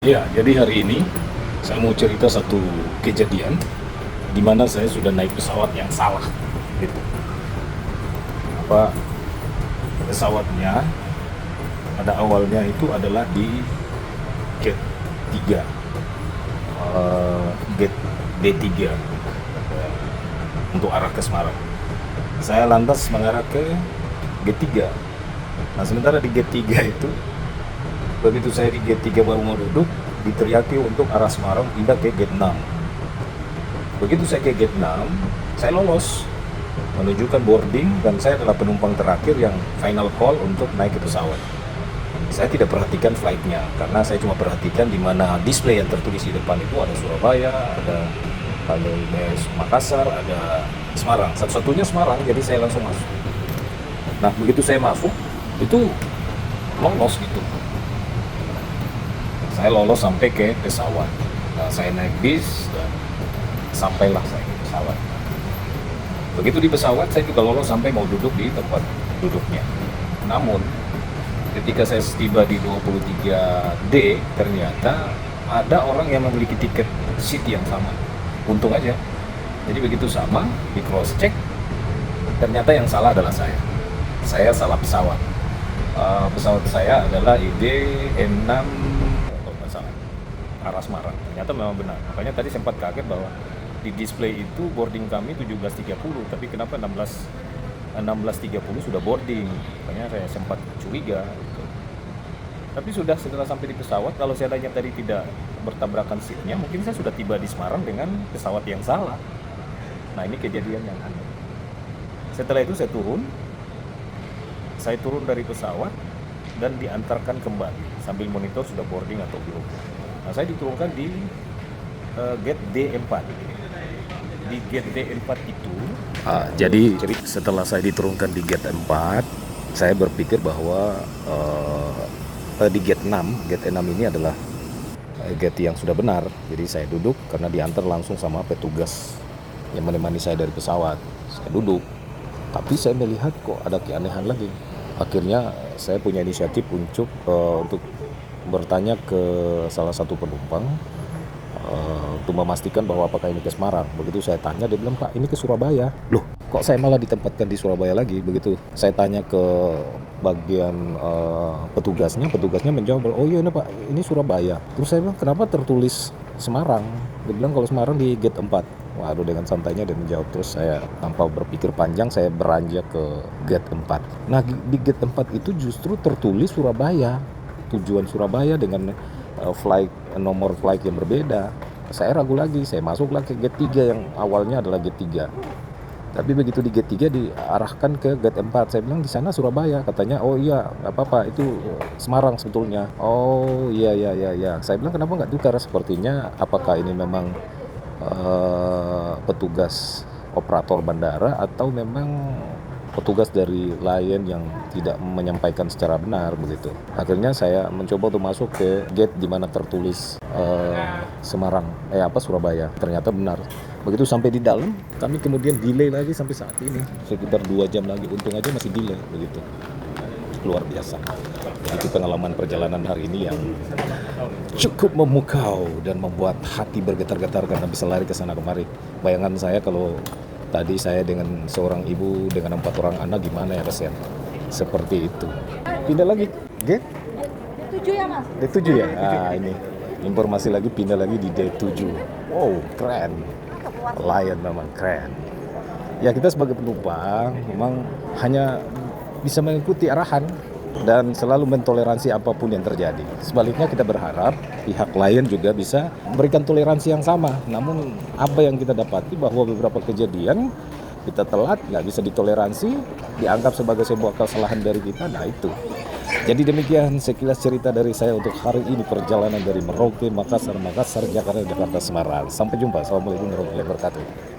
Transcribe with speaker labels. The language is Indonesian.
Speaker 1: Ya, jadi hari ini saya mau cerita satu kejadian di mana saya sudah naik pesawat yang salah. Gitu. Apa pesawatnya pada awalnya itu adalah di gate 3, gate D3 untuk arah ke Semarang. Saya lantas mengarah ke gate 3. Nah, sementara di gate 3 itu, begitu saya di gate 3 baru mau duduk, diteriaki untuk arah Semarang pindah ke gate 6. Begitu saya ke gate 6, saya lolos menunjukkan boarding dan saya adalah penumpang terakhir yang final call untuk naik ke pesawat. Saya tidak perhatikan flightnya karena saya cuma perhatikan di mana display yang tertulis di depan itu ada Surabaya, ada Makassar, ada Semarang. Satu-satunya Semarang, jadi saya langsung masuk. Nah, begitu saya masuk, itu lolos gitu. Saya lolos sampai ke pesawat. Nah, saya naik bis dan sampailah saya ke pesawat. Begitu di pesawat, saya juga lolos sampai mau duduk di tempat duduknya. Namun, ketika saya tiba di 23D, ternyata ada orang yang memiliki tiket seat yang sama. Untung aja. Jadi begitu sama, di cross check, ternyata yang salah adalah saya. Saya salah pesawat. Pesawat saya adalah ID6 arah Semarang. Ternyata memang benar. Makanya tadi sempat kaget bahwa di display itu boarding kami 17.30, tapi kenapa 16.30 sudah boarding. Makanya saya sempat curiga gitu. Tapi setelah sampai di pesawat, kalau saya tanya tadi tidak bertabrakan seatnya, mungkin saya sudah tiba di Semarang dengan pesawat yang salah. Nah, ini kejadian yang aneh. Setelah itu saya turun dari pesawat dan diantarkan kembali sambil monitor sudah boarding atau belum. Nah, saya diturunkan di gate D4. Di gate D4 itu, jadi setelah saya diturunkan di gate 4, saya berpikir bahwa di gate 6 ini adalah gate yang sudah benar. Jadi saya duduk karena diantar langsung sama petugas yang menemani saya dari pesawat. Saya duduk, tapi saya melihat kok ada keanehan lagi. Akhirnya saya punya inisiatif untuk bertanya ke salah satu penumpang untuk memastikan bahwa apakah ini ke Semarang. Begitu saya tanya, dia bilang, "Pak, ini ke Surabaya." Loh, kok saya malah ditempatkan di Surabaya lagi? Begitu saya tanya ke bagian petugasnya menjawab, "Oh iya, Pak, ini Surabaya." Terus saya bilang, "Kenapa tertulis Semarang?" Dia bilang kalau Semarang di gate 4. Waduh, dengan santainya dia menjawab. Terus saya tanpa berpikir panjang, saya beranjak ke gate 4. Nah, di gate 4 itu justru tertulis Surabaya, tujuan Surabaya dengan nomor flight yang berbeda. Saya ragu lagi, saya masuklah ke gate 3 yang awalnya adalah gate 3. Tapi begitu di gate 3 diarahkan ke gate 4. Saya bilang di sana Surabaya. Katanya, "Oh iya, nggak apa-apa, itu Semarang sebetulnya." "Oh iya. Saya bilang, "Kenapa nggak tukar?" Sepertinya apakah ini memang petugas operator bandara atau memang petugas dari Lion yang tidak menyampaikan secara benar begitu. Akhirnya saya mencoba untuk masuk ke gate di mana tertulis Surabaya. Ternyata benar. Begitu sampai di dalam, kami kemudian delay lagi sampai saat ini, sekitar 2 jam lagi. Untung aja masih delay begitu. Luar biasa. Itu pengalaman perjalanan hari ini yang cukup memukau dan membuat hati bergetar-getar karena bisa lari ke sana kemari. Bayangan saya kalau tadi saya dengan seorang ibu dengan 4 orang anak, gimana ya kasihan. Seperti itu. Pindah lagi gate
Speaker 2: D7 ya, Mas?
Speaker 1: D7 ya? Ini informasi lagi, pindah lagi di D7. Wow, keren. Lion memang keren. Ya, kita sebagai penumpang memang hanya bisa mengikuti arahan dan selalu mentoleransi apapun yang terjadi. Sebaliknya kita berharap pihak Lion juga bisa memberikan toleransi yang sama. Namun apa yang kita dapati bahwa beberapa kejadian kita telat, nggak bisa ditoleransi, dianggap sebagai sebuah kesalahan dari kita. Nah itu. Jadi demikian sekilas cerita dari saya untuk hari ini, perjalanan dari Merauke, Makassar, Jakarta, Semarang. Sampai jumpa. Assalamualaikum warahmatullahi wabarakatuh.